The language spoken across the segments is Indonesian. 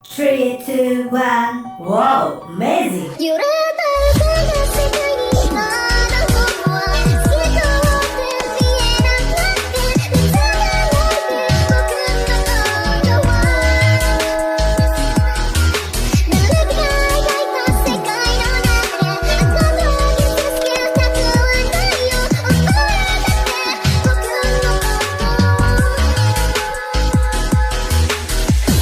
3, 2, 1. Wow, amazing! 揺れた手が世界にまだ僕は透き通って見えなくなって見つめないで僕のことは誰かが描いた世界の中であなたを傷つけたくはないよ思い出して僕のこと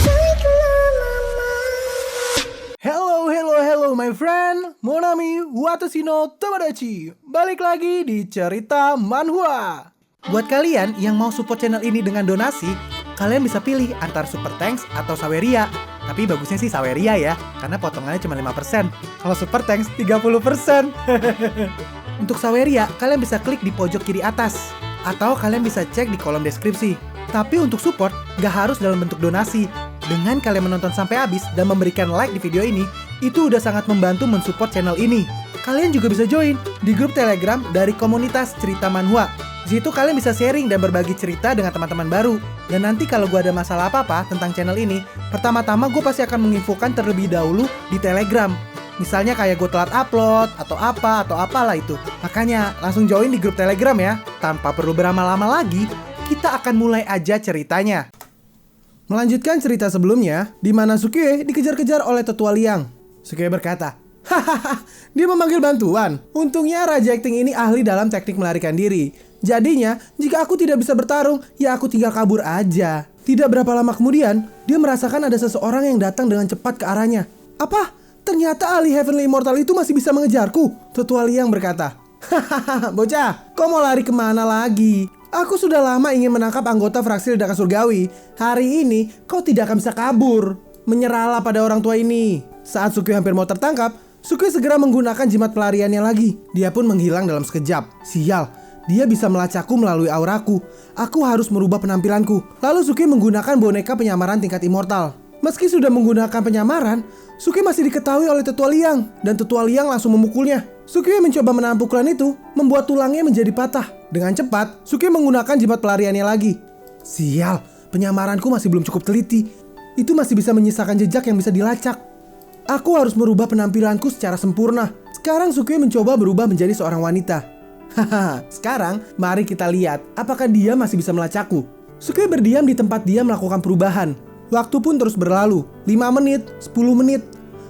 最後のままHello my friend, Monami watashi no tomodachi. Balik lagi di cerita manhwa. Buat kalian yang mau support channel ini dengan donasi, kalian bisa pilih antara Super Thanks atau Saweria. Tapi bagusnya sih Saweria ya, karena potongannya cuma 5%. Kalau Super Thanks 30%. Untuk Saweria, kalian bisa klik di pojok kiri atas, atau kalian bisa cek di kolom deskripsi. Tapi untuk support, gak harus dalam bentuk donasi. Dengan kalian menonton sampai habis dan memberikan like di video ini, itu udah sangat membantu mensupport channel ini. Kalian juga bisa join di grup Telegram dari komunitas Cerita Manhwa. Di situ kalian bisa sharing dan berbagi cerita dengan teman-teman baru. Dan nanti kalau gue ada masalah apa-apa tentang channel ini, pertama-tama gue pasti akan menginfokan terlebih dahulu di Telegram. Misalnya kayak gue telat upload, atau apalah itu. Makanya langsung join di grup Telegram ya. Tanpa perlu berlama-lama lagi, kita akan mulai aja ceritanya. Melanjutkan cerita sebelumnya, di mana Sukie dikejar-kejar oleh Tetua Liang. Sukie berkata, hahaha, dia memanggil bantuan. Untungnya Raja Acting ini ahli dalam teknik melarikan diri. Jadinya, jika aku tidak bisa bertarung, ya aku tinggal kabur aja. Tidak berapa lama kemudian, dia merasakan ada seseorang yang datang dengan cepat ke arahnya. Apa? Ternyata ahli Heavenly Immortal itu masih bisa mengejarku. Tetua Liang berkata, hahaha, bocah, kau mau lari kemana lagi? Aku sudah lama ingin menangkap anggota fraksi ledakan surgawi. Hari ini kau tidak akan bisa kabur. Menyerahlah pada orang tua ini. Saat Sukie hampir mau tertangkap, Sukie segera menggunakan jimat pelariannya lagi. Dia pun menghilang dalam sekejap. Sial, dia bisa melacakku melalui auraku. Aku harus merubah penampilanku. Lalu Sukie menggunakan boneka penyamaran tingkat immortal. Meski sudah menggunakan penyamaran, Sukie masih diketahui oleh Tetua Liang. Dan Tetua Liang langsung memukulnya. Sukie mencoba menahan pukulan itu, membuat tulangnya menjadi patah. Dengan cepat, Sukie menggunakan jimat pelariannya lagi. Sial, penyamaranku masih belum cukup teliti. Itu masih bisa menyisakan jejak yang bisa dilacak. Aku harus merubah penampilanku secara sempurna. Sekarang Sukie mencoba berubah menjadi seorang wanita. Haha, sekarang mari kita lihat apakah dia masih bisa melacakku. Sukie berdiam di tempat dia melakukan perubahan. Waktu pun terus berlalu, 5 menit, 10 menit.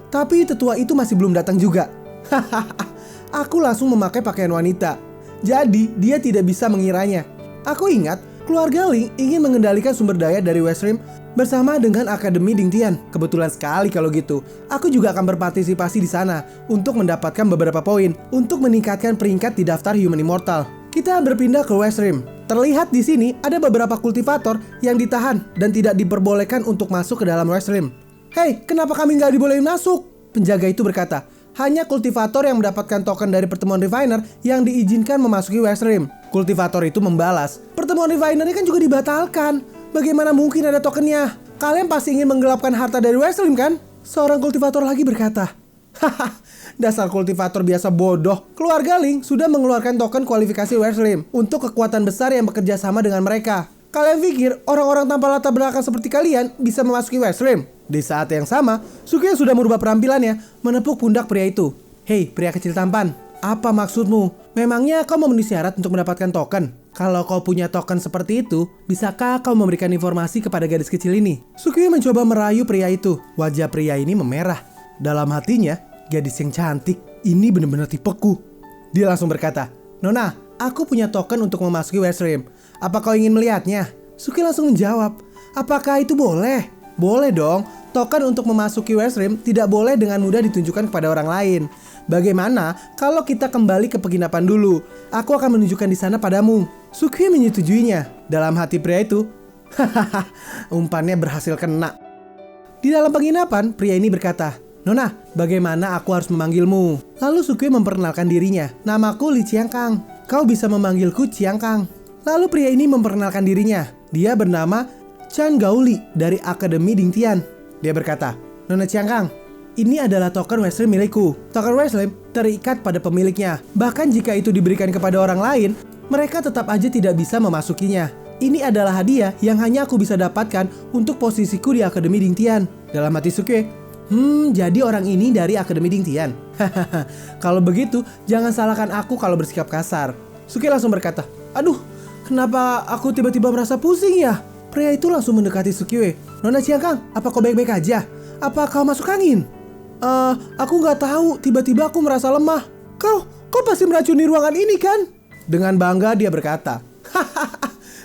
Tapi tetua itu masih belum datang juga. Hahaha. Aku langsung memakai pakaian wanita. Jadi dia tidak bisa mengiranya. Aku ingat keluarga Ling ingin mengendalikan sumber daya dari West Rim bersama dengan Akademi Dingtian. Kebetulan sekali kalau gitu. Aku juga akan berpartisipasi di sana untuk mendapatkan beberapa poin untuk meningkatkan peringkat di daftar Human Immortal. Kita berpindah ke West Rim. Terlihat di sini ada beberapa kultivator yang ditahan dan tidak diperbolehkan untuk masuk ke dalam West Rim. Hei, kenapa kami nggak dibolehin masuk? Penjaga itu berkata. Hanya kultivator yang mendapatkan token dari pertemuan Refiner yang diizinkan memasuki West Rim. Kultivator itu membalas, pertemuan Refiner ini kan juga dibatalkan. Bagaimana mungkin ada tokennya? Kalian pasti ingin menggelapkan harta dari West Rim kan? Seorang kultivator lagi berkata, haha, dasar kultivator biasa bodoh. Keluarga Ling sudah mengeluarkan token kualifikasi West Rim untuk kekuatan besar yang bekerja sama dengan mereka. Kalian pikir orang-orang tanpa latar belakang seperti kalian bisa memasuki West Rim? Di saat yang sama, Sukie sudah merubah penampilannya, menepuk pundak pria itu. Hei, pria kecil tampan, apa maksudmu? Memangnya kau memenuhi syarat untuk mendapatkan token? Kalau kau punya token seperti itu, bisakah kau memberikan informasi kepada gadis kecil ini? Sukie mencoba merayu pria itu. Wajah pria ini memerah. Dalam hatinya, gadis yang cantik, ini benar-benar tipeku. Dia langsung berkata, Nona, aku punya token untuk memasuki West Rim. Apa kau ingin melihatnya? Sukie langsung menjawab, apakah itu boleh? Boleh dong. Token untuk memasuki West Rim tidak boleh dengan mudah ditunjukkan kepada orang lain. Bagaimana kalau kita kembali ke penginapan dulu? Aku akan menunjukkan di sana padamu. Sukie menyetujuinya. Dalam hati pria itu, hahaha, umpannya berhasil kena. Di dalam penginapan, pria ini berkata, Nona, bagaimana aku harus memanggilmu? Lalu Sukie memperkenalkan dirinya. Namaku Li Chiangkang. Kau bisa memanggilku Chiangkang. Lalu pria ini memperkenalkan dirinya. Dia bernama Chan Gaoli dari Akademi Dingtian. Dia berkata, Nona Chiangkang, ini adalah token West Rim milikku. Token West Rim terikat pada pemiliknya. Bahkan jika itu diberikan kepada orang lain, mereka tetap aja tidak bisa memasukinya. Ini adalah hadiah yang hanya aku bisa dapatkan untuk posisiku di Akademi Dingtian. Dalam hati Sukue, jadi orang ini dari Akademi Dingtian. Kalau begitu, jangan salahkan aku kalau bersikap kasar. Sukue langsung berkata, aduh, kenapa aku tiba-tiba merasa pusing ya? Pria itu langsung mendekati Sukue. Nona Chiangkang, apa kau baik-baik aja? Apa kau masuk angin? Aku nggak tahu, tiba-tiba aku merasa lemah. Kau pasti meracuni ruangan ini kan? Dengan bangga dia berkata,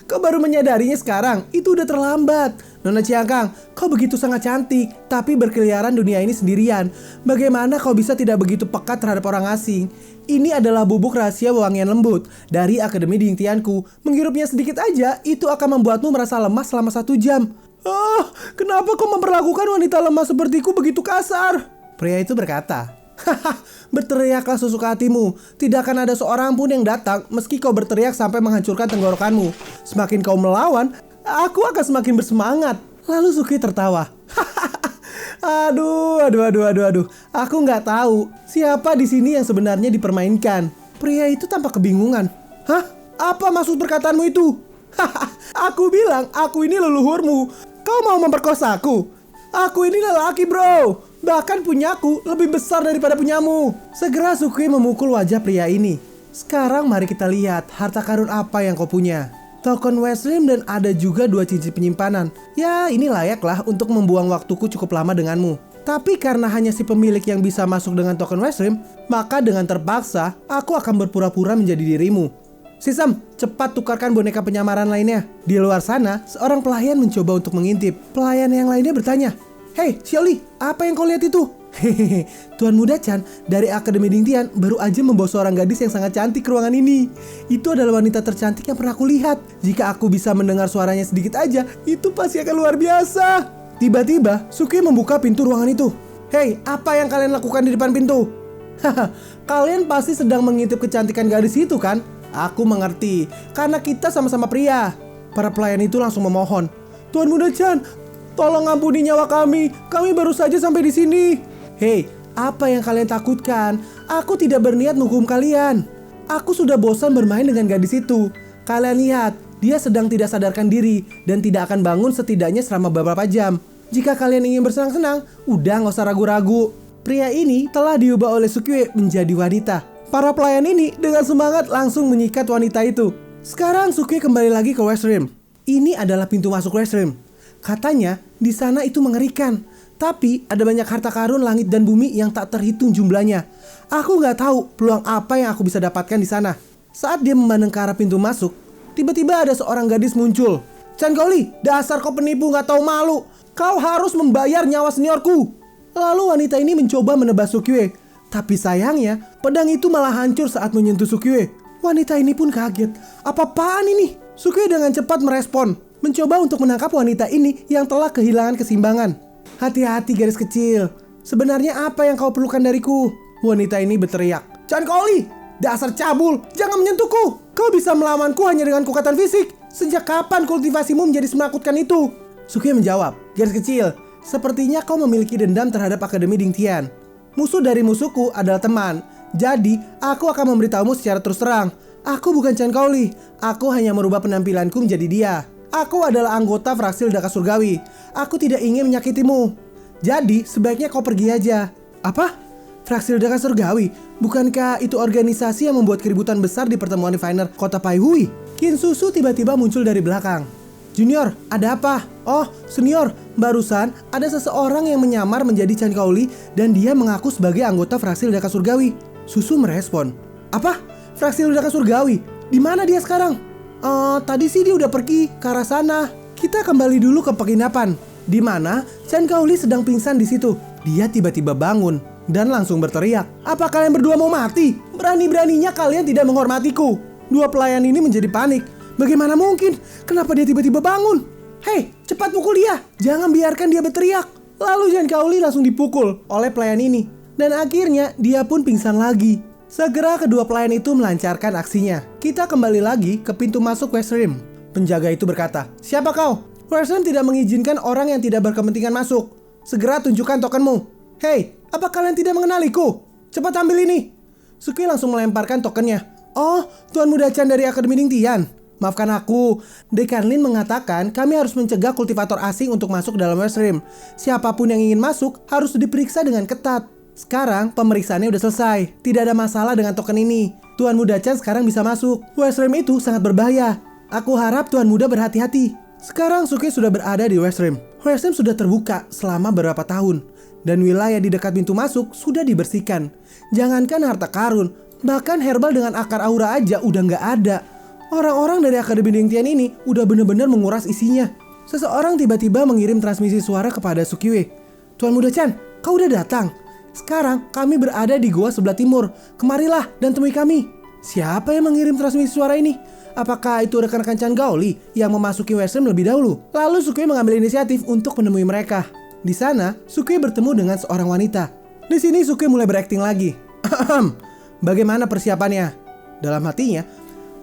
kau baru menyadarinya sekarang, itu udah terlambat. Nona Chiangkang, kau begitu sangat cantik, tapi berkeliaran dunia ini sendirian. Bagaimana kau bisa tidak begitu peka terhadap orang asing? Ini adalah bubuk rahasia wangian lembut dari Akademi Dingtianku. Menghirupnya sedikit aja, itu akan membuatmu merasa lemah selama 1 jam. Kenapa kau memperlakukan wanita lemah sepertiku begitu kasar? Pria itu berkata, berteriaklah sesuka hatimu. Tidak akan ada seorang pun yang datang meski kau berteriak sampai menghancurkan tenggorokanmu. Semakin kau melawan, aku akan semakin bersemangat. Lalu Sukue tertawa. Aduh. Aku nggak tahu siapa di sini yang sebenarnya dipermainkan. Pria itu tampak kebingungan. Apa maksud perkataanmu itu? Aku bilang aku ini leluhurmu. Kau mau memperkosaku? Aku ini lelaki, bro. Bahkan punyaku lebih besar daripada punyamu. Segera Sukue memukul wajah pria ini. Sekarang mari kita lihat harta karun apa yang kau punya. Token Westrim dan ada juga 2 cincin penyimpanan. Ya, ini layaklah untuk membuang waktuku cukup lama denganmu. Tapi karena hanya si pemilik yang bisa masuk dengan token Westrim, maka dengan terpaksa aku akan berpura-pura menjadi dirimu. Sisam, cepat tukarkan boneka penyamaran lainnya. Di luar sana, seorang pelayan mencoba untuk mengintip. Pelayan yang lainnya bertanya, "Hei, Xiaoli, apa yang kau lihat itu?" Hehehe, Tuan Muda Chan dari Akademi Dingtian baru aja membawa seorang gadis yang sangat cantik ke ruangan ini. Itu adalah wanita tercantik yang pernah aku lihat. Jika aku bisa mendengar suaranya sedikit aja, itu pasti akan luar biasa. Tiba-tiba, Sukue membuka pintu ruangan itu. "Hei, apa yang kalian lakukan di depan pintu?" "Haha, kalian pasti sedang mengintip kecantikan gadis itu kan?" "Aku mengerti, karena kita sama-sama pria." Para pelayan itu langsung memohon, "Tuan Muda Chan, tolong ampuni nyawa kami baru saja sampai di sini." "Hei, apa yang kalian takutkan? Aku tidak berniat menghukum kalian. Aku sudah bosan bermain dengan gadis itu. Kalian lihat, dia sedang tidak sadarkan diri dan tidak akan bangun setidaknya selama beberapa jam. Jika kalian ingin bersenang-senang, udah gak usah ragu-ragu." Pria ini telah diubah oleh Sukue menjadi wanita. Para pelayan ini dengan semangat langsung menyikat wanita itu. Sekarang Sukue kembali lagi ke Westrim. Ini adalah pintu masuk Westrim. Katanya di sana itu mengerikan. Tapi ada banyak harta karun langit dan bumi yang tak terhitung jumlahnya. Aku nggak tahu peluang apa yang aku bisa dapatkan di sana. Saat dia memandang ke arah pintu masuk, tiba-tiba ada seorang gadis muncul. "Chan Gaoli, dasar kau penipu nggak tahu malu. Kau harus membayar nyawa seniorku." Lalu wanita ini mencoba menebas Sukue. Tapi sayangnya, pedang itu malah hancur saat menyentuh Sukue. Wanita ini pun kaget. Apa-apaan ini? Sukue dengan cepat merespon, mencoba untuk menangkap wanita ini yang telah kehilangan keseimbangan. "Hati-hati gadis kecil. Sebenarnya apa yang kau perlukan dariku?" Wanita ini berteriak. "Chan Gaoli, dasar cabul, jangan menyentuhku. Kau bisa melawanku hanya dengan kekuatan fisik. Sejak kapan kultivasimu menjadi menakutkan itu?" Sukue menjawab, "Gadis kecil, sepertinya kau memiliki dendam terhadap Akademi Dingtian. Musuh dari musuhku adalah teman. Jadi, aku akan memberitahumu secara terus terang. Aku bukan Chan Gaoli. Aku hanya merubah penampilanku menjadi dia. Aku adalah anggota fraksi Ledaka Surgawi. Aku tidak ingin menyakitimu. Jadi, sebaiknya kau pergi aja." "Apa? Fraksi Ledaka Surgawi? Bukankah itu organisasi yang membuat keributan besar di pertemuan Diviner Kota Paihui?" Qin Susu tiba-tiba muncul dari belakang. "Junior, ada apa?" "Oh, senior, barusan ada seseorang yang menyamar menjadi Chan Gaoli dan dia mengaku sebagai anggota fraksi Ledaka Surgawi." Susu merespon, "Apa? Fraksi Ledaka Surgawi? Di mana dia sekarang?" Tadi sih dia udah pergi ke arah sana. Kita kembali dulu ke penginapan, di mana Chan Gaoli sedang pingsan di situ. Dia tiba-tiba bangun dan langsung berteriak, "Apa kalian berdua mau mati? Berani-beraninya kalian tidak menghormatiku." Dua pelayan ini menjadi panik. Bagaimana mungkin? Kenapa dia tiba-tiba bangun? "Hei, cepat pukul dia! Jangan biarkan dia berteriak!" Lalu Chan Gaoli langsung dipukul oleh pelayan ini. Dan akhirnya dia pun pingsan lagi. Segera kedua pelayan itu melancarkan aksinya. Kita kembali lagi ke pintu masuk Westrim. Penjaga itu berkata, "Siapa kau? Westrim tidak mengizinkan orang yang tidak berkepentingan masuk. Segera tunjukkan tokenmu." "Hei, apa kalian tidak mengenaliku? Cepat ambil ini." Sukue langsung melemparkan tokennya. "Oh, Tuan Muda Chan dari Akademi Dingtian. Maafkan aku, Dekan Lin mengatakan kami harus mencegah kultivator asing untuk masuk dalam Westrim. Siapapun yang ingin masuk harus diperiksa dengan ketat. Sekarang pemeriksaannya udah selesai. Tidak ada masalah dengan token ini. Tuan Muda Chan sekarang bisa masuk. Westrim itu sangat berbahaya. Aku harap Tuan Muda berhati-hati. Sekarang Suke sudah berada di Westrim. Westrim sudah terbuka selama beberapa tahun. Dan wilayah di dekat pintu masuk sudah dibersihkan. Jangankan harta karun, bahkan herbal dengan akar aura aja udah nggak ada. Orang-orang dari Akademi Dingtian ini udah bener-bener menguras isinya. Seseorang tiba-tiba mengirim transmisi suara kepada Sukiwe. Tuan Muda Chan, kau udah datang. Sekarang kami berada di gua sebelah timur. Kemarilah dan temui kami. Siapa yang mengirim transmisi suara ini? Apakah itu rekan-rekan Chan Gaoli yang memasuki Westrim lebih dahulu? Lalu Sukiwe mengambil inisiatif untuk menemui mereka. Di sana, Sukiwe bertemu dengan seorang wanita. Di sini Sukiwe mulai berakting lagi. Bagaimana persiapannya? Dalam hatinya,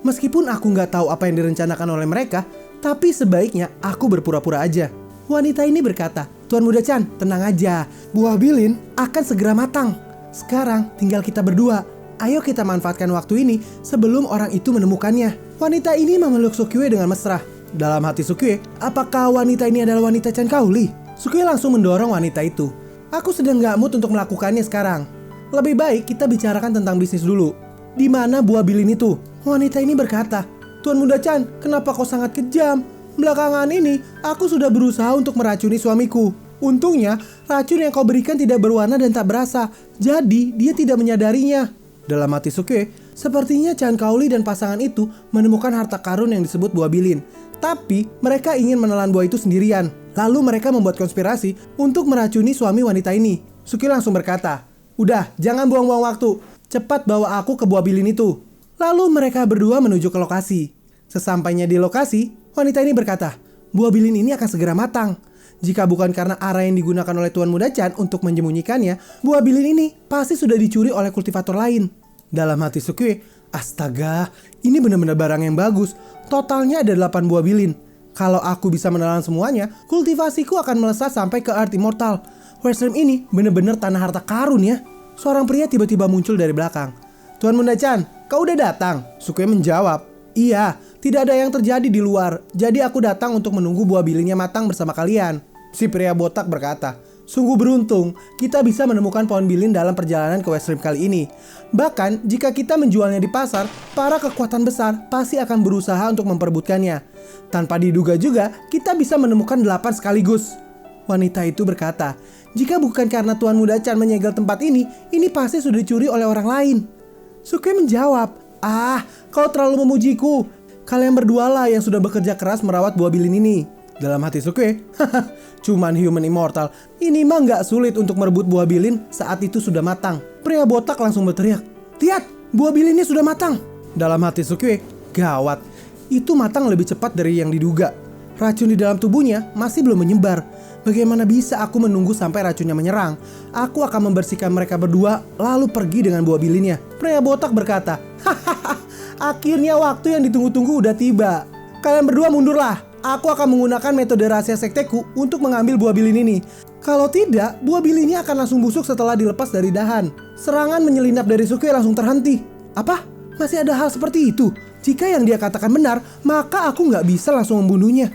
meskipun aku nggak tahu apa yang direncanakan oleh mereka, tapi sebaiknya aku berpura-pura aja. Wanita ini berkata, Tuan Muda Chan, tenang aja. Buah bilin akan segera matang. Sekarang tinggal kita berdua. Ayo kita manfaatkan waktu ini sebelum orang itu menemukannya. Wanita ini memeluk Sukiwe dengan mesra. Dalam hati Sukiwe, apakah wanita ini adalah wanita Chan Gaoli? Sukiwe langsung mendorong wanita itu. Aku sedang nggak mood untuk melakukannya sekarang. Lebih baik kita bicarakan tentang bisnis dulu. Di mana buah bilin itu? Wanita ini berkata, Tuan Muda Chan, kenapa kau sangat kejam? Belakangan ini, aku sudah berusaha untuk meracuni suamiku. Untungnya, racun yang kau berikan tidak berwarna dan tak berasa. Jadi, dia tidak menyadarinya. Dalam hati Sukiwe, sepertinya Chan Gaoli dan pasangan itu menemukan harta karun yang disebut buah bilin. Tapi, mereka ingin menelan buah itu sendirian. Lalu mereka membuat konspirasi untuk meracuni suami wanita ini. Sukiwe langsung berkata, udah, jangan buang-buang waktu. Cepat bawa aku ke buah bilin itu. Lalu mereka berdua menuju ke lokasi. Sesampainya di lokasi, wanita ini berkata, buah bilin ini akan segera matang. Jika bukan karena arah yang digunakan oleh Tuan Muda Chan untuk menyembunyikannya, buah bilin ini pasti sudah dicuri oleh kultivator lain. Dalam hati Sukiwe, astaga, ini benar-benar barang yang bagus. Totalnya ada 8 buah bilin. Kalau aku bisa menelan semuanya, kultivasiku akan melesat sampai ke Earth Immortal. Westrim ini benar-benar tanah harta karun ya. Seorang pria tiba-tiba muncul dari belakang. Tuan Muda Chan, kau udah datang? Sukiwe menjawab, iya, tidak ada yang terjadi di luar. Jadi aku datang untuk menunggu buah bilinnya matang bersama kalian. Si pria botak berkata, sungguh beruntung kita bisa menemukan pohon bilin dalam perjalanan ke Westrim kali ini. Bahkan jika kita menjualnya di pasar, para kekuatan besar pasti akan berusaha untuk memperebutkannya. Tanpa diduga juga, kita bisa menemukan 8 sekaligus. Wanita itu berkata, jika bukan karena Tuan Muda Chan menyegel tempat ini pasti sudah dicuri oleh orang lain. Sukiwe menjawab, kau terlalu memujiku. Kalian berdualah yang sudah bekerja keras merawat buah bilin ini. Dalam hati Sukiwe, cuman human immortal. Ini mah nggak sulit untuk merebut buah bilin saat itu sudah matang. Pria botak langsung berteriak, lihat, buah bilinnya sudah matang. Dalam hati Sukiwe, gawat. Itu matang lebih cepat dari yang diduga. Racun di dalam tubuhnya masih belum menyebar. Bagaimana bisa aku menunggu sampai racunnya menyerang? Aku akan membersihkan mereka berdua, lalu pergi dengan buah bilinnya. Pria botak berkata, hahaha, akhirnya waktu yang ditunggu-tunggu udah tiba. Kalian berdua mundurlah. Aku akan menggunakan metode rahasia sekteku untuk mengambil buah bilin ini. Kalau tidak, buah bilinnya akan langsung busuk setelah dilepas dari dahan. Serangan menyelinap dari Sukiwe langsung terhenti. Apa? Masih ada hal seperti itu? Jika yang dia katakan benar, maka aku nggak bisa langsung membunuhnya.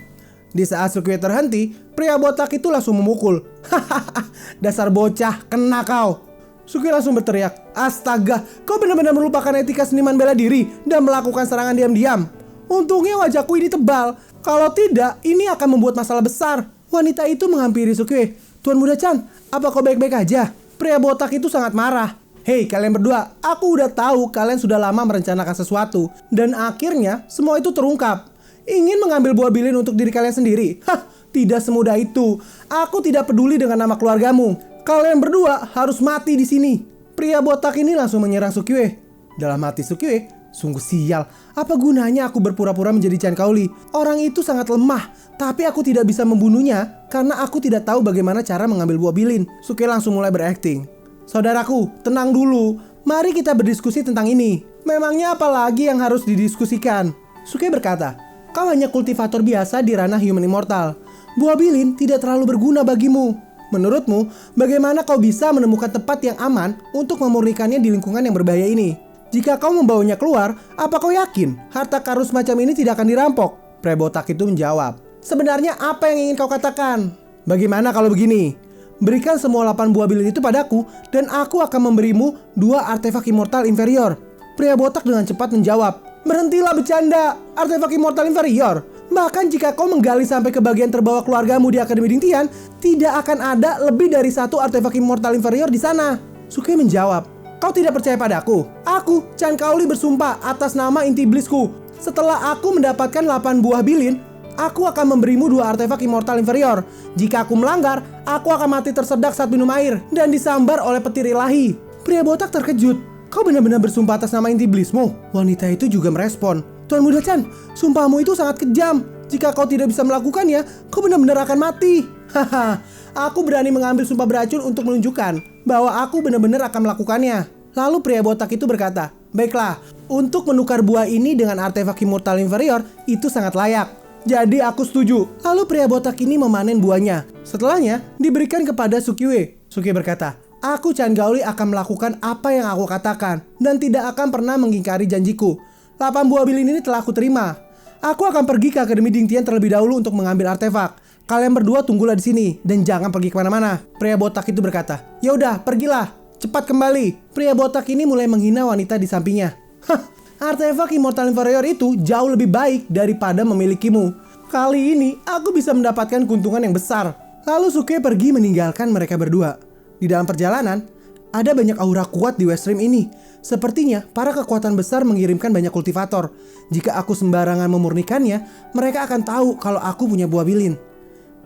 Di saat Sukiwe terhenti, pria botak itu langsung memukul. Hahaha, dasar bocah, kena kau. Sukiwe langsung berteriak, astaga, kau benar-benar melupakan etika seniman bela diri dan melakukan serangan diam-diam. Untungnya wajahku ini tebal. Kalau tidak, ini akan membuat masalah besar. Wanita itu menghampiri Sukiwe. Tuan Muda Chan, apa kau baik-baik aja? Pria botak itu sangat marah. Hei kalian berdua, aku udah tahu kalian sudah lama merencanakan sesuatu. Dan akhirnya semua itu terungkap. Ingin mengambil buah bilin untuk diri kalian sendiri? Tidak semudah itu. Aku tidak peduli dengan nama keluargamu. Kalian berdua harus mati di sini. Pria botak ini langsung menyerang Sukiwe. Dalam hati Sukiwe, sungguh sial. Apa gunanya aku berpura-pura menjadi Chan Gaoli? Orang itu sangat lemah. Tapi aku tidak bisa membunuhnya karena aku tidak tahu bagaimana cara mengambil buah bilin. Sukiwe langsung mulai berakting. Saudaraku, tenang dulu. Mari kita berdiskusi tentang ini. Memangnya apa lagi yang harus didiskusikan? Sukiwe berkata, kau hanya kultivator biasa di ranah human immortal. Buah bilin tidak terlalu berguna bagimu. Menurutmu, bagaimana kau bisa menemukan tempat yang aman untuk memurnikannya di lingkungan yang berbahaya ini? Jika kau membawanya keluar, apa kau yakin harta karun semacam ini tidak akan dirampok? Pria botak itu menjawab, sebenarnya apa yang ingin kau katakan? Bagaimana kalau begini? Berikan semua 8 buah bilin itu padaku dan aku akan memberimu 2 artefak immortal inferior. Pria botak dengan cepat menjawab, berhentilah bercanda, artefak immortal inferior. Bahkan jika kau menggali sampai ke bagian terbawah keluargamu di Akademi Dingtian, tidak akan ada lebih dari 1 artefak immortal inferior di sana. Sukeye menjawab, kau tidak percaya padaku? Aku, Chan Kaoli, bersumpah atas nama inti iblisku. Setelah aku mendapatkan 8 buah bilin, aku akan memberimu 2 artefak immortal inferior. Jika aku melanggar, aku akan mati tersedak saat minum air dan disambar oleh petir ilahi. Pria botak terkejut. Kau benar-benar bersumpah atas nama inti iblismu? Wanita itu juga merespon, Tuan Muda Chan, sumpahmu itu sangat kejam. Jika kau tidak bisa melakukannya, kau benar-benar akan mati. Haha, aku berani mengambil sumpah beracun untuk menunjukkan bahwa aku benar-benar akan melakukannya. Lalu pria botak itu berkata, baiklah, untuk menukar buah ini dengan artefak immortal inferior, itu sangat layak. Jadi aku setuju. Lalu pria botak ini memanen buahnya. Setelahnya, diberikan kepada Sukeye. Sukeye berkata, aku Chan Gaoli akan melakukan apa yang aku katakan dan tidak akan pernah mengingkari janjiku. 8 buah bilin ini telah aku terima. Aku akan pergi ke Akademi Dingtian terlebih dahulu untuk mengambil artefak. Kalian berdua tunggulah di sini dan jangan pergi kemana-mana. Pria botak itu berkata, ya udah, pergilah, cepat kembali. Pria botak ini mulai menghina wanita di sampingnya. Hah, artefak immortal inferior itu jauh lebih baik daripada memilikimu. Kali ini aku bisa mendapatkan keuntungan yang besar. Lalu Sukeye pergi meninggalkan mereka berdua. Di dalam perjalanan, ada banyak aura kuat di West Rim ini. Sepertinya para kekuatan besar mengirimkan banyak kultivator. Jika aku sembarangan memurnikannya, mereka akan tahu kalau aku punya buah bilin.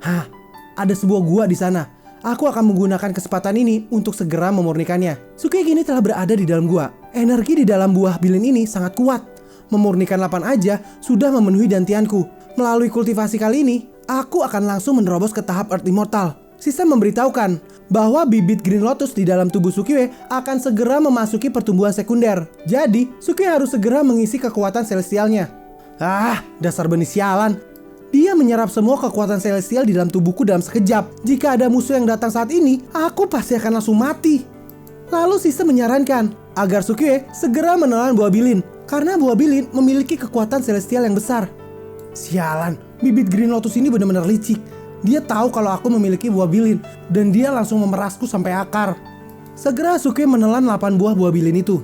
Hah, ada sebuah gua di sana. Aku akan menggunakan kesempatan ini untuk segera memurnikannya. Sukeye kini telah berada di dalam gua. Energi di dalam buah bilin ini sangat kuat. Memurnikan 8 aja sudah memenuhi dantianku. Melalui kultivasi kali ini, aku akan langsung menerobos ke tahap Earth Immortal. Sistem memberitahukan bahwa bibit Green Lotus di dalam tubuh Sukeye akan segera memasuki pertumbuhan sekunder. Jadi, Sukeye harus segera mengisi kekuatan celestialnya. Ah, dasar benih sialan. Dia menyerap semua kekuatan celestial di dalam tubuhku dalam sekejap. Jika ada musuh yang datang saat ini, aku pasti akan langsung mati. Lalu sistem menyarankan agar Sukeye segera menelan buah bilin, karena buah bilin memiliki kekuatan celestial yang besar. Sialan, bibit Green Lotus ini benar-benar licik. Dia tahu kalau aku memiliki buah bilin dan dia langsung memerasku sampai akar. Segera Sukeye menelan 8 buah bilin itu.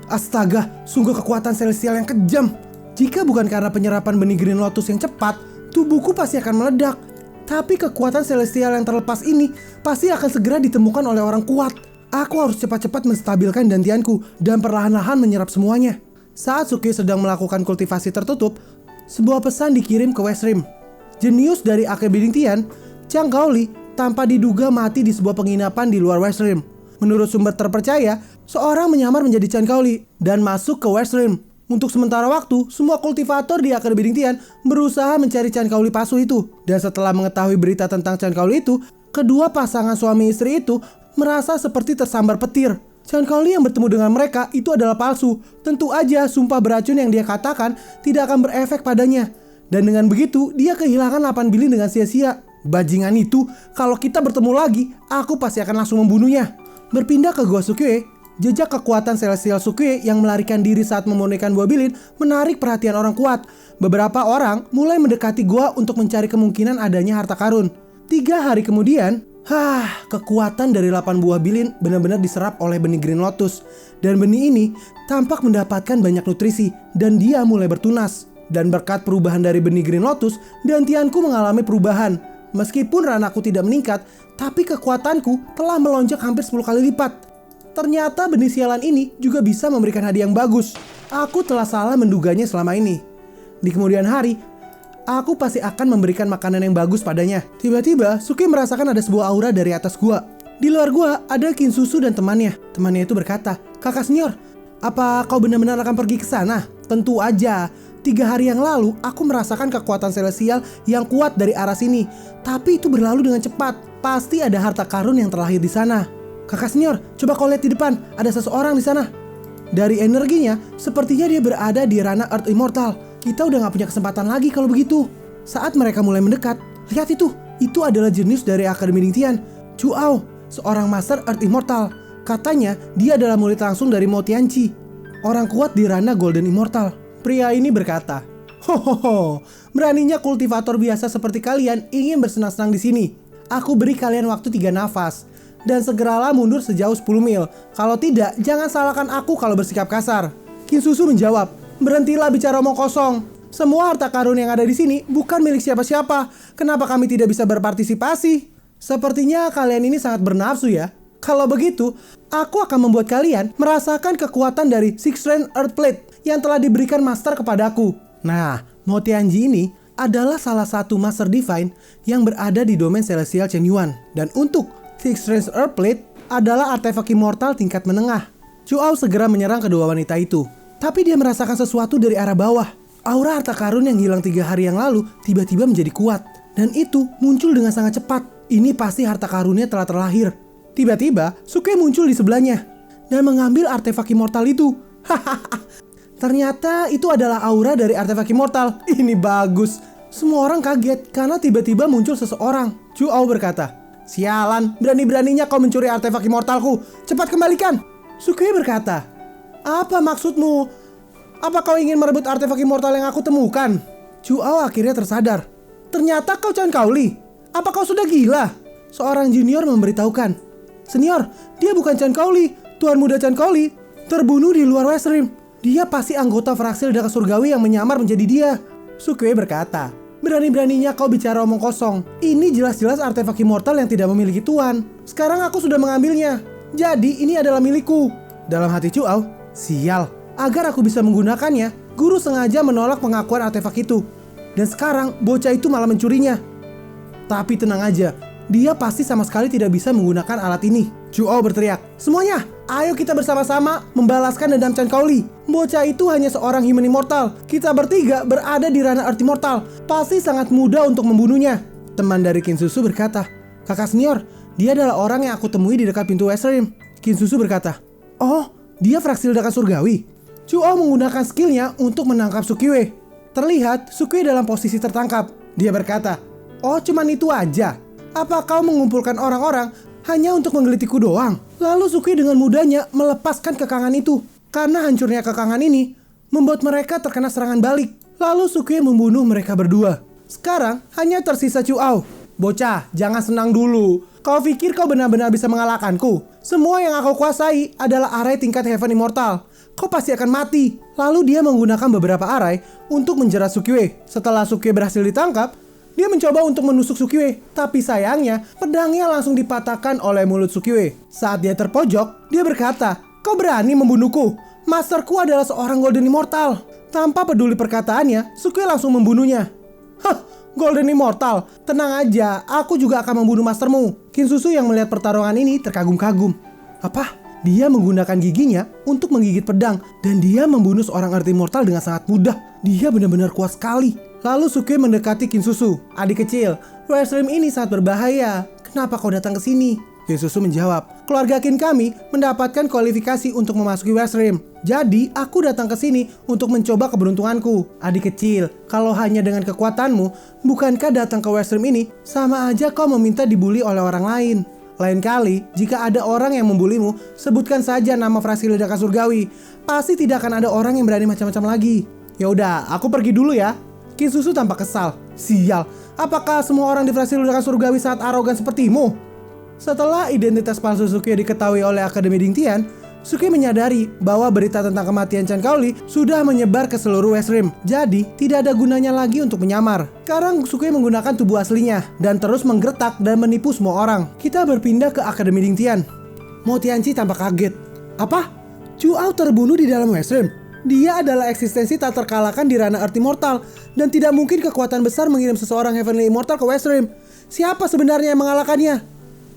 Astaga, sungguh kekuatan celestial yang kejam. Jika bukan karena penyerapan benih Green Lotus yang cepat, tubuhku pasti akan meledak. Tapi kekuatan celestial yang terlepas ini pasti akan segera ditemukan oleh orang kuat. Aku harus cepat-cepat menstabilkan dantianku dan perlahan-lahan menyerap semuanya. Saat Sukeye sedang melakukan kultivasi tertutup, sebuah pesan dikirim ke West Rim. Jenius dari Akademi Dingtian, Chan Kaoli, tanpa diduga mati di sebuah penginapan di luar West Rim. Menurut sumber terpercaya, seorang menyamar menjadi Chan Kaoli dan masuk ke West Rim. Untuk sementara waktu, semua kultivator di Akademi Dingtian berusaha mencari Chan Kaoli palsu itu. Dan setelah mengetahui berita tentang Chan Kaoli itu, kedua pasangan suami istri itu merasa seperti tersambar petir. Chan Kaoli yang bertemu dengan mereka itu adalah palsu. Tentu aja sumpah beracun yang dia katakan tidak akan berefek padanya. Dan dengan begitu, dia kehilangan 8 bilin dengan sia-sia. Bajingan itu, kalau kita bertemu lagi, aku pasti akan langsung membunuhnya. Berpindah ke gua Sukeye, jejak kekuatan celestial Sukeye yang melarikan diri saat memurnikan buah bilin menarik perhatian orang kuat. Beberapa orang mulai mendekati gua untuk mencari kemungkinan adanya harta karun. 3 hari kemudian, kekuatan dari 8 buah bilin benar-benar diserap oleh benih Green Lotus. Dan benih ini tampak mendapatkan banyak nutrisi dan dia mulai bertunas. Dan berkat perubahan dari benih Green Lotus, dantianku mengalami perubahan. Meskipun ranaku tidak meningkat, tapi kekuatanku telah melonjak hampir 10 kali lipat. Ternyata benih sialan ini juga bisa memberikan hadiah yang bagus. Aku telah salah menduganya selama ini. Di kemudian hari, aku pasti akan memberikan makanan yang bagus padanya. Tiba-tiba, Sukeye merasakan ada sebuah aura dari atas gua. Di luar gua ada Kinsusu dan temannya. Temannya itu berkata, "Kakak senior, apa kau benar-benar akan pergi ke sana?" Tentu aja. 3 hari yang lalu, aku merasakan kekuatan celestial yang kuat dari arah sini. Tapi itu berlalu dengan cepat. Pasti ada harta karun yang terlahir di sana. Kakak senior, coba kau lihat di depan. Ada seseorang di sana. Dari energinya, sepertinya dia berada di ranah Earth Immortal. Kita udah gak punya kesempatan lagi kalau begitu. Saat mereka mulai mendekat, lihat itu. Itu adalah jenius dari Akademi Dingtian, Chuao, seorang Master Earth Immortal. Katanya, dia adalah murid langsung dari Mo Tianqi. orang kuat di ranah Golden Immortal. Pria ini berkata, "Hohoho, beraninya kultivator biasa seperti kalian ingin bersenang-senang di sini. Aku beri kalian waktu 3 nafas. Dan segeralah mundur sejauh 10 mil. Kalau tidak, jangan salahkan aku kalau bersikap kasar." Kinsusu menjawab, "Berhentilah bicara omong kosong. Semua harta karun yang ada di sini bukan milik siapa-siapa. Kenapa kami tidak bisa berpartisipasi? Sepertinya kalian ini sangat bernafsu ya. Kalau begitu, aku akan membuat kalian merasakan kekuatan dari Six Strength Earth Plate yang telah diberikan Master kepadaku." Nah, Mo Tianji ini adalah salah satu Master Divine yang berada di domain Celestial Chen Yuan. Dan untuk Six Strength Earth Plate adalah artefak immortal tingkat menengah. Chuao segera menyerang kedua wanita itu. Tapi dia merasakan sesuatu dari arah bawah. Aura harta karun yang hilang 3 hari yang lalu tiba-tiba menjadi kuat. Dan itu muncul dengan sangat cepat. Ini pasti harta karunnya telah terlahir. Tiba-tiba, Sukue muncul di sebelahnya dan mengambil artefak immortal itu. Hahaha. Ternyata itu adalah aura dari artefak immortal. Ini bagus. Semua orang kaget karena tiba-tiba muncul seseorang. Chuao berkata, "Sialan, berani-beraninya kau mencuri artefak immortalku. Cepat kembalikan." Sukue berkata, "Apa maksudmu? Apa kau ingin merebut artefak immortal yang aku temukan?" Chuao akhirnya tersadar. "Ternyata kau Chan Kaoli. Apa kau sudah gila?" Seorang junior memberitahukan, "Senior, dia bukan Chan Kaoli. Tuan muda Chan Kaoli terbunuh di luar West Rim. Dia pasti anggota fraksi Ledaka Surgawi yang menyamar menjadi dia." Sukue berkata, "Berani-beraninya kau bicara omong kosong. Ini jelas-jelas artefak immortal yang tidak memiliki tuan. Sekarang aku sudah mengambilnya. Jadi ini adalah milikku." Dalam hati Chuao, "Sial, agar aku bisa menggunakannya, guru sengaja menolak pengakuan artefak itu. Dan sekarang bocah itu malah mencurinya. Tapi tenang aja, dia pasti sama sekali tidak bisa menggunakan alat ini." Chuao berteriak, "Semuanya, ayo kita bersama-sama membalaskan dendam Chan Kaoli. Bocah itu hanya seorang human immortal. Kita bertiga berada di ranah Earth Immortal. Pasti sangat mudah untuk membunuhnya." Teman dari Kinsusu berkata, "Kakak senior, dia adalah orang yang aku temui di dekat pintu West Rim." Kinsusu berkata, "Oh, dia fraksi Ledaka Surgawi." Chuao menggunakan skillnya untuk menangkap Sukue. Terlihat Sukue dalam posisi tertangkap. Dia berkata, "Oh, cuman itu aja? Apa kau mengumpulkan orang-orang hanya untuk menggelitiku doang?" Lalu Sukue dengan mudahnya melepaskan kekangan itu. Karena hancurnya kekangan ini membuat mereka terkena serangan balik. Lalu Sukue membunuh mereka berdua. Sekarang hanya tersisa Chuao. "Bocah, jangan senang dulu. Kau pikir kau benar-benar bisa mengalahkanku? Semua yang aku kuasai adalah arai tingkat Heaven Immortal. Kau pasti akan mati." Lalu dia menggunakan beberapa arai untuk menjerat Sukue. Setelah Sukue berhasil ditangkap, dia mencoba untuk menusuk Sukue. Tapi sayangnya, pedangnya langsung dipatahkan oleh mulut Sukue. Saat dia terpojok, dia berkata, "Kau berani membunuhku? Masterku adalah seorang Golden Immortal." Tanpa peduli perkataannya, Sukue langsung membunuhnya. "Hah, Golden Immortal? Tenang aja, aku juga akan membunuh mastermu." Kinsusu yang melihat pertarungan ini terkagum-kagum. Apa? Dia menggunakan giginya untuk menggigit pedang. Dan dia membunuh seorang Earth Immortal dengan sangat mudah. Dia benar-benar kuat sekali. Lalu Sukue mendekati Kinsusu. "Adik kecil, West Rim ini sangat berbahaya. Kenapa kau datang ke sini?" Kinsusu menjawab, "Keluarga Kin kami mendapatkan kualifikasi untuk memasuki West Rim. Jadi aku datang ke sini untuk mencoba keberuntunganku." "Adik kecil, kalau hanya dengan kekuatanmu, bukankah datang ke West Rim ini sama aja kau meminta dibully oleh orang lain? Lain kali, jika ada orang yang membulimu, sebutkan saja nama fraksi Ledaka Surgawi. Pasti tidak akan ada orang yang berani macam-macam lagi." "Ya udah, aku pergi dulu ya." Kinsusu tampak kesal. "Sial, apakah semua orang di fraksi Ledaka Surgawi sangat arogan sepertimu?" Setelah identitas palsu Sukue diketahui oleh Akademi Dingtian, Sukue menyadari bahwa berita tentang kematian Chan Kaoli sudah menyebar ke seluruh West Rim. Jadi, tidak ada gunanya lagi untuk menyamar. Sekarang Sukue menggunakan tubuh aslinya dan terus menggertak dan menipu semua orang. Kita berpindah ke Akademi Dingtian. Mo Tianji tampak kaget. "Apa? Chuao terbunuh di dalam West Rim? Dia adalah eksistensi tak terkalahkan di ranah Earth Immortal. Dan tidak mungkin kekuatan besar mengirim seseorang Heavenly Immortal ke West Rim. Siapa sebenarnya yang mengalahkannya?"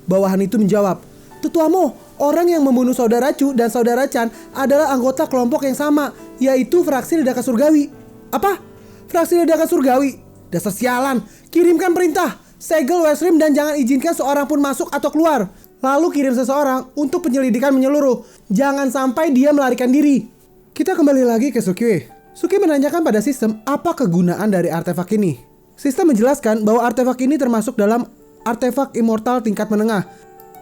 Bawahan itu menjawab, "Tetua Mo, orang yang membunuh saudara Chu dan saudara Chan adalah anggota kelompok yang sama, yaitu fraksi Ledaka Surgawi." "Apa? Fraksi Ledaka Surgawi? Dasar sialan. Kirimkan perintah, segel West Rim dan jangan izinkan seorang pun masuk atau keluar. Lalu kirim seseorang untuk penyelidikan menyeluruh. Jangan sampai dia melarikan diri." Kita kembali lagi ke Sukue. Sukue menanyakan pada sistem apa kegunaan dari artefak ini. Sistem menjelaskan bahwa artefak ini termasuk dalam artefak immortal tingkat menengah.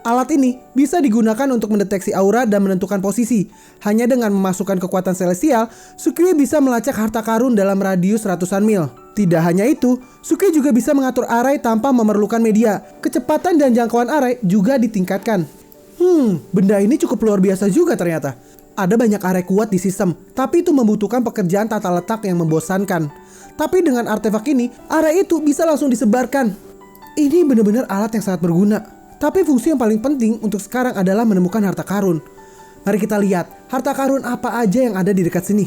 Alat ini bisa digunakan untuk mendeteksi aura dan menentukan posisi. Hanya dengan memasukkan kekuatan celestial, Sukui bisa melacak harta karun dalam radius ratusan mil. Tidak hanya itu, Sukui juga bisa mengatur arai tanpa memerlukan media. Kecepatan dan jangkauan arai juga ditingkatkan. Benda ini cukup luar biasa juga ternyata. Ada banyak arai kuat di sistem, tapi itu membutuhkan pekerjaan tata letak yang membosankan. Tapi dengan artefak ini, arai itu bisa langsung disebarkan. Ini benar-benar alat yang sangat berguna. Tapi fungsi yang paling penting untuk sekarang adalah menemukan harta karun. Mari kita lihat harta karun apa aja yang ada di dekat sini.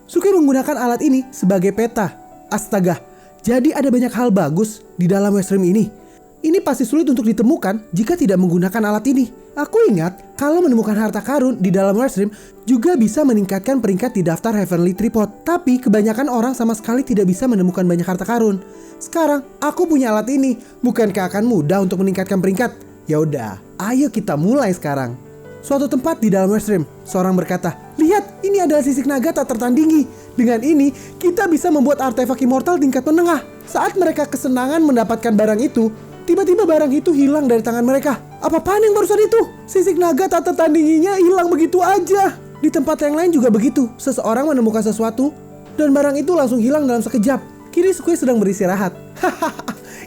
Sukui menggunakan alat ini sebagai peta. Astaga, jadi ada banyak hal bagus di dalam West Rim ini. Ini pasti sulit untuk ditemukan jika tidak menggunakan alat ini. Aku ingat kalau menemukan harta karun di dalam West Rim juga bisa meningkatkan peringkat di daftar Heavenly Tripod. Tapi kebanyakan orang sama sekali tidak bisa menemukan banyak harta karun. Sekarang aku punya alat ini. Bukankah akan mudah untuk meningkatkan peringkat? Ya udah, ayo kita mulai sekarang. Suatu tempat di dalam West Rim, seorang berkata, "Lihat, ini adalah sisik naga tak tertandingi. Dengan ini, kita bisa membuat artefak immortal tingkat menengah." Saat mereka kesenangan mendapatkan barang itu, tiba-tiba barang itu hilang dari tangan mereka. Apa-apaan yang barusan itu? Sisik naga tak tertandinginya hilang begitu aja. Di tempat yang lain juga begitu. Seseorang menemukan sesuatu, dan barang itu langsung hilang dalam sekejap. Kini Sukui sedang beristirahat.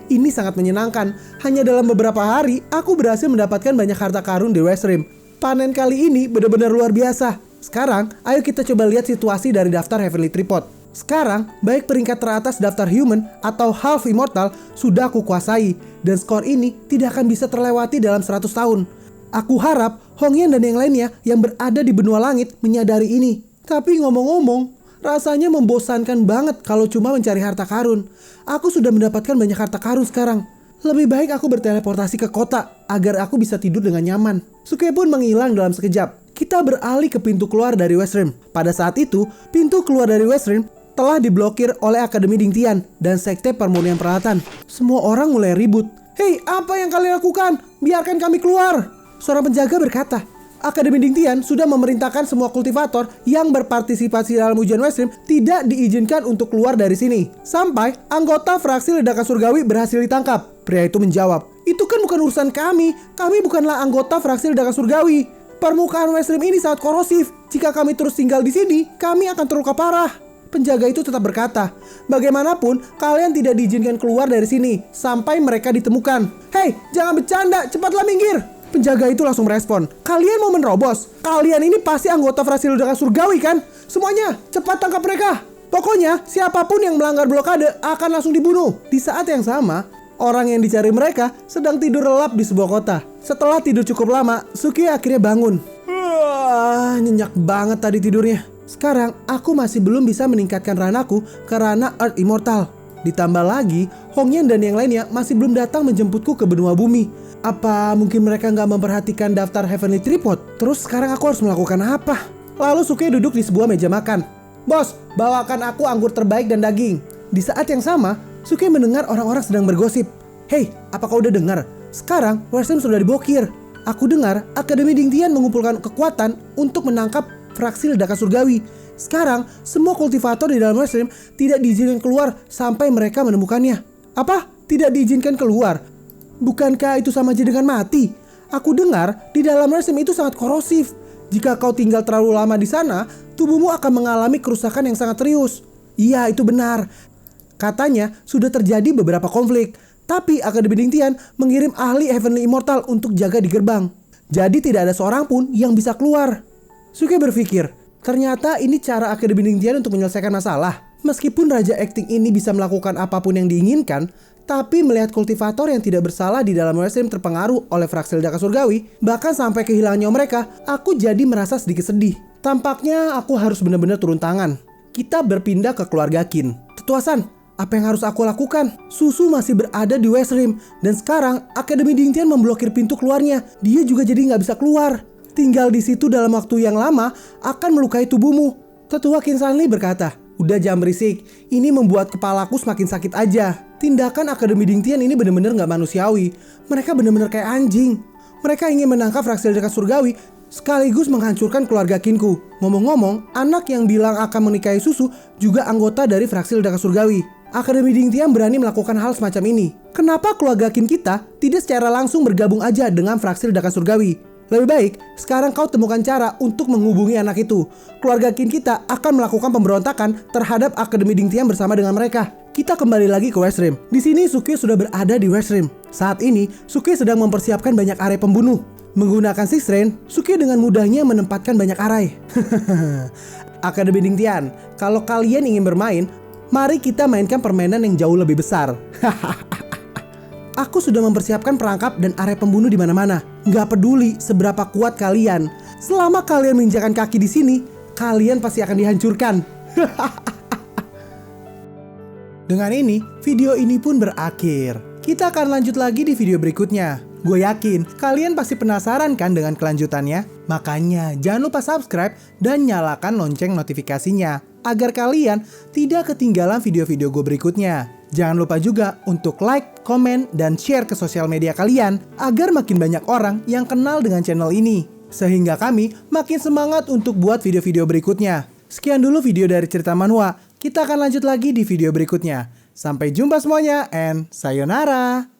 Ini sangat menyenangkan. Hanya dalam beberapa hari, aku berhasil mendapatkan banyak harta karun di West Rim. Panen kali ini benar-benar luar biasa. Sekarang, ayo kita coba lihat situasi dari daftar Heavenly Tripod. Sekarang, baik peringkat teratas daftar Human atau Half Immortal sudah aku kuasai. Dan skor ini tidak akan bisa terlewati dalam 100 tahun. Aku harap Hongyan dan yang lainnya yang berada di benua langit menyadari ini. Tapi ngomong-ngomong, rasanya membosankan banget kalau cuma mencari harta karun. Aku sudah mendapatkan banyak harta karun sekarang. Lebih baik aku berteleportasi ke kota agar aku bisa tidur dengan nyaman. Sukui pun menghilang dalam sekejap. Kita beralih ke pintu keluar dari West Rim. Pada saat itu, pintu keluar dari West Rim telah diblokir oleh Akademi Dingtian dan Sekte Permurnian Peralatan. Semua orang mulai ribut. "Hei, apa yang kalian lakukan? Biarkan kami keluar!" Seorang penjaga berkata, Akademi Dingtian sudah memerintahkan semua kultivator yang berpartisipasi dalam ujian West Rim tidak diizinkan untuk keluar dari sini. Sampai anggota fraksi ledakan surgawi berhasil ditangkap. Pria itu menjawab, "Itu kan bukan urusan kami. Kami bukanlah anggota fraksi ledakan surgawi. Permukaan West Rim ini sangat korosif. Jika kami terus tinggal di sini, kami akan terluka parah." Penjaga itu tetap berkata, "Bagaimanapun, kalian tidak diizinkan keluar dari sini sampai mereka ditemukan." "Hei, jangan bercanda, cepatlah minggir." Penjaga itu langsung merespon, "Kalian mau menerobos? Kalian ini pasti anggota fraksi ledakan surgawi kan? Semuanya, cepat tangkap mereka. Pokoknya, siapapun yang melanggar blokade akan langsung dibunuh." Di saat yang sama, orang yang dicari mereka sedang tidur lelap di sebuah kota. Setelah tidur cukup lama, Sukui akhirnya bangun. Nyenyak banget tadi tidurnya. Sekarang, aku masih belum bisa meningkatkan ranaku ke rana Earth Immortal. Ditambah lagi, Hongyan dan yang lainnya masih belum datang menjemputku ke benua bumi. Apa mungkin mereka nggak memperhatikan daftar Heavenly Tripod? Terus sekarang aku harus melakukan apa? Lalu Sukui duduk di sebuah meja makan. "Bos, bawakan aku anggur terbaik dan daging." Di saat yang sama, Sukui mendengar orang-orang sedang bergosip. "Hei, apa kau udah dengar? Sekarang West Rim sudah diblokir. Aku dengar Akademi Dingtian mengumpulkan kekuatan untuk menangkap fraksi ledakan surgawi. Sekarang, semua kultivator di dalam West Rim tidak diizinkan keluar sampai mereka menemukannya." "Apa? Tidak diizinkan keluar? Bukankah itu sama aja dengan mati? Aku dengar di dalam West Rim itu sangat korosif. Jika kau tinggal terlalu lama di sana, tubuhmu akan mengalami kerusakan yang sangat serius." "Iya, itu benar. Katanya sudah terjadi beberapa konflik. Tapi Akademi Dingtian mengirim ahli Heavenly Immortal untuk jaga di gerbang. Jadi tidak ada seorang pun yang bisa keluar." Sukui berpikir, ternyata ini cara Akademi Dingtian untuk menyelesaikan masalah. Meskipun Raja Acting ini bisa melakukan apapun yang diinginkan, tapi melihat kultivator yang tidak bersalah di dalam West Rim terpengaruh oleh fraksi ledakan surgawi, bahkan sampai kehilangan nyawa mereka, aku jadi merasa sedikit sedih. Tampaknya aku harus benar-benar turun tangan. Kita berpindah ke keluarga Qin. "Tetua-san, apa yang harus aku lakukan? Susu masih berada di West Rim, dan sekarang Akademi Dingtian memblokir pintu keluarnya. Dia juga jadi nggak bisa keluar. Tinggal di situ dalam waktu yang lama akan melukai tubuhmu." Tetua Qin Sanli berkata, "Udah jangan berisik, ini membuat kepalaku semakin sakit aja." Tindakan Akademi Dingtian ini benar-benar nggak manusiawi. Mereka benar-benar kayak anjing. Mereka ingin menangkap fraksi ledakan surgawi sekaligus menghancurkan keluarga Qinku. Ngomong-ngomong, anak yang bilang akan menikahi Susu juga anggota dari fraksi ledakan surgawi. Akademi Ding Tian berani melakukan hal semacam ini? Kenapa keluarga Qin kita tidak secara langsung bergabung aja dengan fraksi ledakan surgawi? Lebih baik, sekarang kau temukan cara untuk menghubungi anak itu. Keluarga Qin kita akan melakukan pemberontakan terhadap Akademi Ding Tian bersama dengan mereka. Kita kembali lagi ke West Rim. Di sini Suki sudah berada di West Rim. Saat ini, Suki sedang mempersiapkan banyak arai pembunuh. Menggunakan Six Rain, Suki dengan mudahnya menempatkan banyak arai. Akademi Ding Tian, kalau kalian ingin bermain, mari kita mainkan permainan yang jauh lebih besar. Aku sudah mempersiapkan perangkap dan area pembunuh di mana-mana. Nggak peduli seberapa kuat kalian. Selama kalian menginjakan kaki di sini, kalian pasti akan dihancurkan. Dengan ini, video ini pun berakhir. Kita akan lanjut lagi di video berikutnya. Gue yakin kalian pasti penasaran kan dengan kelanjutannya? Makanya jangan lupa subscribe dan nyalakan lonceng notifikasinya agar kalian tidak ketinggalan video-video gue berikutnya. Jangan lupa juga untuk like, komen, dan share ke sosial media kalian agar makin banyak orang yang kenal dengan channel ini. Sehingga kami makin semangat untuk buat video-video berikutnya. Sekian dulu video dari Cerita Manhwa. Kita akan lanjut lagi di video berikutnya. Sampai jumpa semuanya and sayonara!